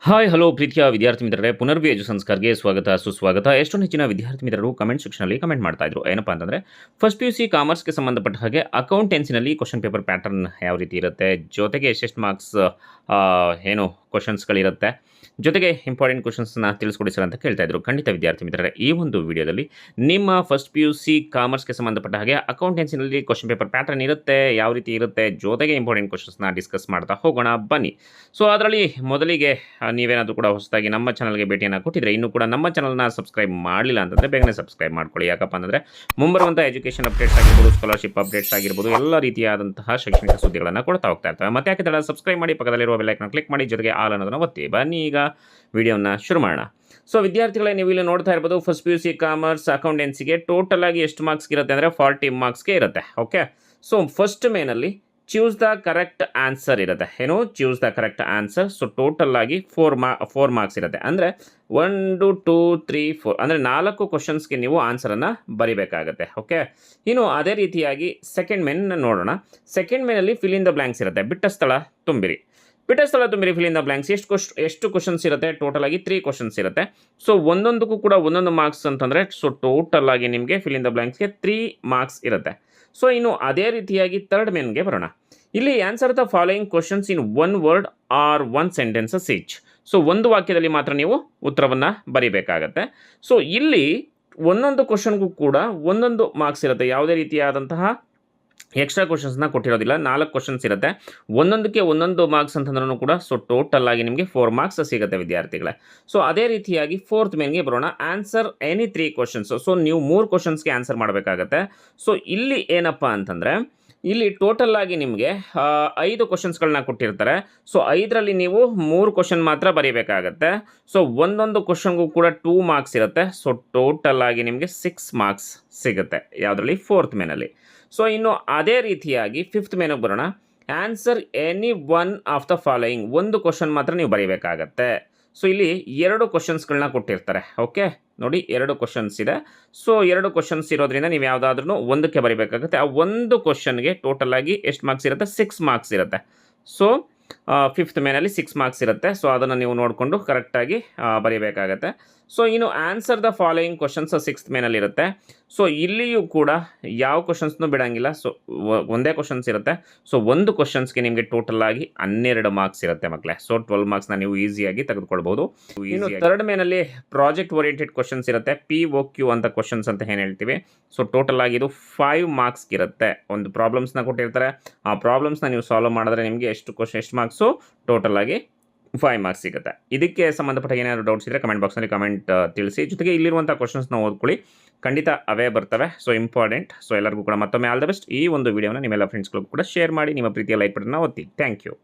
Hi hello ಪ್ರೀತಿಯ ವಿದ್ಯಾರ್ಥಿ ಮಿತ್ರರೇ, ಪುನರ್ವಿ ಎಜು ಸಂಸ್ಕಾರ್ಗೆ ಸ್ವಾಗತ ಸುಸ್ವಾಗತ. ಎಷ್ಟೊಂದು ಹೆಚ್ಚಿನ ವಿದ್ಯಾರ್ಥಿ ಮಿತ್ರರು ಕಮೆಂಟ್ ಸೆಕ್ಷನಲ್ಲಿ ಕಮೆಂಟ್ ಮಾಡ್ತಾ ಇದ್ರು. ಏನಪ್ಪಾ ಅಂತಂದರೆ ಫಸ್ಟ್ PUC ಕಾಮರ್ಸ್ಗೆ ಸಂಬಂಧಪಟ್ಟ ಹಾಗೆ ಅಕೌಂಟೆನ್ಸಿನಲ್ಲಿ ಕ್ವಶನ್ ಪೇಪರ್ ಪ್ಯಾಟರ್ನ್ ಯಾವ ರೀತಿ ಇರುತ್ತೆ, ಜೊತೆಗೆ ಎಷ್ಟೆಷ್ಟು ಮಾರ್ಕ್ಸ್ ಏನು ಕ್ವಶನ್ಸ್ಗಳಿರುತ್ತೆ, ಜೊತೆಗೆ ಇಂಪಾರ್ಟೆಂಟ್ ಕ್ವಶನ್ಸ್ನ ತಿಳಿಸ್ಕೊಡಿ ಸರ್ ಅಂತ ಕೇಳ್ತಾ ಇದ್ರು. ಖಂಡಿತ ವಿದ್ಯಾರ್ಥಿ ಮಿತ್ರರೇ, ಈ ಒಂದು ವಿಡಿಯೋದಲ್ಲಿ ನಿಮ್ಮ ಫಸ್ಟ್ PUC ಕಾಮರ್ಸ್ಗೆ ಸಂಬಂಧಪಟ್ಟ ಹಾಗೆ ಅಕೌಂಟೆನ್ಸಿನಲ್ಲಿ ಕ್ವಶನ್ ಪೇಪರ್ ಪ್ಯಾಟರ್ನ್ ಇರುತ್ತೆ, ಯಾವ ರೀತಿ ಇರುತ್ತೆ, ಜೊತೆಗೆ ಇಂಪಾರ್ಟೆಂಟ್ ಕ್ವಶನ್ಸ್ನ ಡಿಸ್ಕಸ್ ಮಾಡ್ತಾ ಹೋಗೋಣ ಬನ್ನಿ. ಸೊ ಅದರಲ್ಲಿ ಮೊದಲಿಗೆ ನೀವೇನಾದರೂ ಕೂಡ ಹೊಸದಾಗಿ ನಮ್ಮ ಚಾನಲ್ಗೆ ಭೇಟಿಯನ್ನು ಕೊಟ್ಟಿದ್ರೆ, ಇನ್ನೂ ಕೂಡ ನಮ್ಮ ಚಾನಲ್ನ ಸಬ್ಸ್ಕ್ರೈಬ್ ಮಾಡಲಿಲ್ಲ ಅಂತಂದರೆ ಬೇಗನೆ ಸಬ್ಸ್ಕ್ರೈಬ್ ಮಾಡ್ಕೊಳ್ಳಿ. ಯಾಕಪ್ಪ ಅಂತಂದರೆ ಮುಂಬರುವಂಥ ಎಜುಕೇಷನ್ ಅಪ್ಡೇಟ್ಸ್ ಆಗಿರ್ಬೋದು, ಸ್ಕಾಲರ್ಶಿಪ್ ಅಪ್ಡೇಟ್ಸ್ ಆಗಿರ್ಬೋದು, ಎಲ್ಲ ರೀತಿಯಾದಂತಹ ಶೈಕ್ಷಣಿಕ ಸುದ್ದಿಗಳನ್ನು ಕೊಡ್ತಾ ಹೋಗ್ತಾ ಇರ್ತವೆ. ಮತ್ತೆ ಯಾಕೆ ತಡ, ಸಬ್ಸ್ಕ್ರೈಬ್ ಮಾಡಿ, ಪಕ್ಕದಲ್ಲಿರುವ ಬೆಲ್ ಐಕಾನ್ ಕ್ಲಿಕ್ ಮಾಡಿ, ಜೊತೆಗೆ ಆಲ್ ಅನ್ನೋದನ್ನು ಒತ್ತಿ. ಬನ್ನಿ ಈಗ ವಿಡಿಯೋನ ಶುರು ಮಾಡೋಣ. ಸೊ ವಿದ್ಯಾರ್ಥಿಗಳೇ, ನೀವು ಇಲ್ಲಿ ನೋಡ್ತಾ ಇರ್ಬೋದು, ಫಸ್ಟ್ PUC ಕಾಮರ್ಸ್ ಅಕೌಂಟೆನ್ಸಿಗೆ ಟೋಟಲ್ ಆಗಿ ಎಷ್ಟು ಮಾರ್ಕ್ಸ್ಗೆ ಇರುತ್ತೆ ಅಂದರೆ 40 ಮಾರ್ಕ್ಸ್ಗೆ ಇರುತ್ತೆ. ಓಕೆ, ಸೊ ಫಸ್ಟ್ ಮೇನಲ್ಲಿ ಚೂಸ್ ದ ಕರೆಕ್ಟ್ ಆನ್ಸರ್ ಇರುತ್ತೆ. ಏನು choose the correct answer. So total ಆಗಿ 4 ಮಾರ್ಕ್ಸ್ ಇರುತ್ತೆ. ಅಂದರೆ 1 2 3 4 ಅಂದರೆ 4 ಕ್ವಶನ್ಸ್ಗೆ ನೀವು ಆನ್ಸರನ್ನು ಬರಿಬೇಕಾಗತ್ತೆ. ಓಕೆ, ಇನ್ನು ಅದೇ ರೀತಿಯಾಗಿ ಸೆಕೆಂಡ್ ಮೇನ್ ನೋಡೋಣ. ಸೆಕೆಂಡ್ ಮೇನಲ್ಲಿ ಫಿಲ್ ಇನ್ ದ ಬ್ಲ್ಯಾಂಕ್ಸ್ ಇರುತ್ತೆ. ಬಿಟ್ಟ ಸ್ಥಳ ತುಂಬಿರಿ. Fill in the blanks. ಎಷ್ಟು ಕ್ವಶನ್ಸ್ ಇರುತ್ತೆ? ಟೋಟಲ್ ಆಗಿ 3 ಕ್ವಶನ್ಸ್ ಇರುತ್ತೆ. ಸೊ ಒಂದೊಂದಕ್ಕೂ ಕೂಡ ಒಂದೊಂದು ಮಾರ್ಕ್ಸ್ ಅಂತಂದರೆ, ಸೊ ಟೋಟಲ್ ಆಗಿ ನಿಮಗೆ ಫಿಲ್ ಇನ್ ದ ಬ್ಲ್ಯಾಂಕ್ಸ್ಗೆ 3 ಮಾರ್ಕ್ಸ್ ಇರುತ್ತೆ. ಸೊ ಇನ್ನು ಅದೇ ರೀತಿಯಾಗಿ ಥರ್ಡ್ ಮೇನ್ಗೆ ಬರೋಣ. ಇಲ್ಲಿ answer the following questions in 1 word or 1 sentences each. So ಒಂದು ವಾಕ್ಯದಲ್ಲಿ ಮಾತ್ರ ನೀವು ಉತ್ತರವನ್ನು ಬರೀಬೇಕಾಗತ್ತೆ. ಸೊ ಇಲ್ಲಿ ಒಂದೊಂದು ಕ್ವಶನ್ಗೂ ಕೂಡ ಒಂದೊಂದು ಮಾರ್ಕ್ಸ್ ಇರುತ್ತೆ. ಯಾವುದೇ ರೀತಿಯಾದಂತಹ ಎಕ್ಸ್ಟ್ರಾ ಕ್ವಶನ್ಸ್ನ ಕೊಟ್ಟಿರೋದಿಲ್ಲ. 4 ಕ್ವಶನ್ಸ್ ಇರುತ್ತೆ, ಒಂದೊಂದಕ್ಕೆ ಒಂದೊಂದು ಮಾರ್ಕ್ಸ್ ಅಂತಂದ್ರೂ ಕೂಡ. ಸೊ ಟೋಟಲ್ ಆಗಿ ನಿಮಗೆ 4 ಮಾರ್ಕ್ಸ್ ಸಿಗುತ್ತೆ ವಿದ್ಯಾರ್ಥಿಗಳೇ. ಸೊ ಅದೇ ರೀತಿಯಾಗಿ ಫೋರ್ತ್ ಮೇನ್ಗೆ ಬರೋಣ. Answer any 3 questions. ಸೊ ನೀವು 3 ಕ್ವಶನ್ಸ್ಗೆ ಆನ್ಸರ್ ಮಾಡಬೇಕಾಗತ್ತೆ. ಸೊ ಇಲ್ಲಿ ಏನಪ್ಪ ಅಂತಂದರೆ, ಇಲ್ಲಿ ಟೋಟಲ್ ಆಗಿ ನಿಮಗೆ 5 ಕ್ವಶನ್ಸ್ಗಳನ್ನ ಕೊಟ್ಟಿರ್ತಾರೆ. ಸೊ 5ರಲ್ಲಿ ನೀವು 3 ಕ್ವಶನ್ ಮಾತ್ರ ಬರೀಬೇಕಾಗತ್ತೆ. ಸೊ ಒಂದೊಂದು ಕ್ವಶನ್ಗೂ ಕೂಡ 2 ಮಾರ್ಕ್ಸ್ ಇರುತ್ತೆ. ಸೊ ಟೋಟಲ್ ಆಗಿ ನಿಮಗೆ 6 ಮಾರ್ಕ್ಸ್ ಸಿಗುತ್ತೆ. ಯಾವುದರಲ್ಲಿ? ಫೋರ್ತ್ ಮೇನಲ್ಲಿ. ಸೊ ಇನ್ನು ಅದೇ ರೀತಿಯಾಗಿ ಫಿಫ್ತ್ ಮೇನಿಗೆ ಬರೋಣ. Answer any 1 of the following. ಒಂದು ಕ್ವಶನ್ ಮಾತ್ರ ನೀವು ಬರೀಬೇಕಾಗತ್ತೆ. ಸೊ ಇಲ್ಲಿ 2 ಕ್ವಶನ್ಸ್ಗಳನ್ನ ಕೊಟ್ಟಿರ್ತಾರೆ. ಓಕೆ, ನೋಡಿ 2 ಕ್ವಶನ್ಸ್ ಇದೆ. ಸೊ 2 ಕ್ವಶನ್ಸ್ ಇರೋದ್ರಿಂದ ನೀವು ಯಾವುದಾದ್ರೂ ಒಂದಕ್ಕೆ ಬರೀಬೇಕಾಗುತ್ತೆ. ಆ ಒಂದು ಕ್ವಶನ್ಗೆ ಟೋಟಲ್ ಆಗಿ ಎಷ್ಟು ಮಾರ್ಕ್ಸ್ ಇರುತ್ತೆ? 6 ಮಾರ್ಕ್ಸ್ ಇರುತ್ತೆ. ಸೊ ಫಿಫ್ತ್ ಮೇನಲ್ಲಿ 6 ಮಾರ್ಕ್ಸ್ ಇರುತ್ತೆ. ಸೊ ಅದನ್ನು ನೀವು ನೋಡಿಕೊಂಡು ಕರೆಕ್ಟಾಗಿ ಬರೀಬೇಕಾಗತ್ತೆ. ಸೊ ಇನ್ನು answer the following questions sixth ಮೇನಲ್ಲಿ ಇರುತ್ತೆ. ಸೊ ಇಲ್ಲಿಯೂ ಕೂಡ ಯಾವ ಕ್ವಶನ್ಸ್ನೂ ಬಿಡೋಂಗಿಲ್ಲ. ಸೊ ಒಂದೇ ಕ್ವಶನ್ಸ್ ಇರುತ್ತೆ. ಸೊ ಒಂದು ಕ್ವಶನ್ಸ್ಗೆ ನಿಮಗೆ ಟೋಟಲ್ ಆಗಿ 12 ಮಾರ್ಕ್ಸ್ ಇರುತ್ತೆ ಮಕ್ಕಳೇ. ಸೊ 12 ಮಾರ್ಕ್ಸ್ನ ನೀವು ಈಸಿಯಾಗಿ ತೆಗೆದುಕೊಳ್ಬೋದು. ಇನ್ನು ಥರ್ಡ್ ಮೇನಲ್ಲಿ ಪ್ರಾಜೆಕ್ಟ್ ಓರಿಯೆಂಟೆಡ್ ಕ್ವಶನ್ಸ್ ಇರುತ್ತೆ. POQ ಅಂತ ಕ್ವಶನ್ಸ್ ಅಂತ ಏನು ಹೇಳ್ತೀವಿ. ಸೊ ಟೋಟಲ್ ಆಗಿ ಇದು 5 ಮಾರ್ಕ್ಸ್ಗೆ ಇರುತ್ತೆ. ಒಂದು ಪ್ರಾಬ್ಲಮ್ಸ್ನ ಕೊಟ್ಟಿರ್ತಾರೆ. ಆ ಪ್ರಾಬ್ಲಮ್ಸ್ನ ನೀವು ಸಾಲ್ವ್ ಮಾಡಿದ್ರೆ ನಿಮಗೆ ಎಷ್ಟು ಮಾರ್ಕ್ಸು? ಟೋಟಲ್ ಆಗಿ 5 ಮಾರ್ಕ್ಸ್ ಸಿಗುತ್ತೆ. ಇದಕ್ಕೆ ಸಂಬಂಧಪಟ್ಟ ಏನಾದರೂ ಡೌಟ್ಸ್ ಇದ್ದರೆ ಕಮೆಂಟ್ ಬಾಕ್ಸ್ನಲ್ಲಿ ಕಮೆಂಟ್ ತಿಳಿಸಿ. ಜೊತೆಗೆ ಇಲ್ಲಿರುವಂಥ ಕ್ವಶನ್ಸ್ನ ಓದ್ಕೊಳ್ಳಿ, ಖಂಡಿತ ಅವೇ ಬರ್ತವೆ. So important. ಸೊ ಎಲ್ಲರಿಗೂ ಕೂಡ ಮತ್ತೊಮ್ಮೆ ಆಲ್ ದ ಬೆಸ್ಟ್. ಈ ಒಂದು ವಿಡಿಯೋನ ನಿಮ್ಮೆಲ್ಲ ಫ್ರೆಂಡ್ಸ್ಗಳಿಗೂ ಕೂಡ ಶೇರ್ ಮಾಡಿ, ನಿಮ್ಮ ಪ್ರೀತಿಯ ಲೈಕ್ ಬಟನ್ನ ಒತ್ತಿ. Thank you.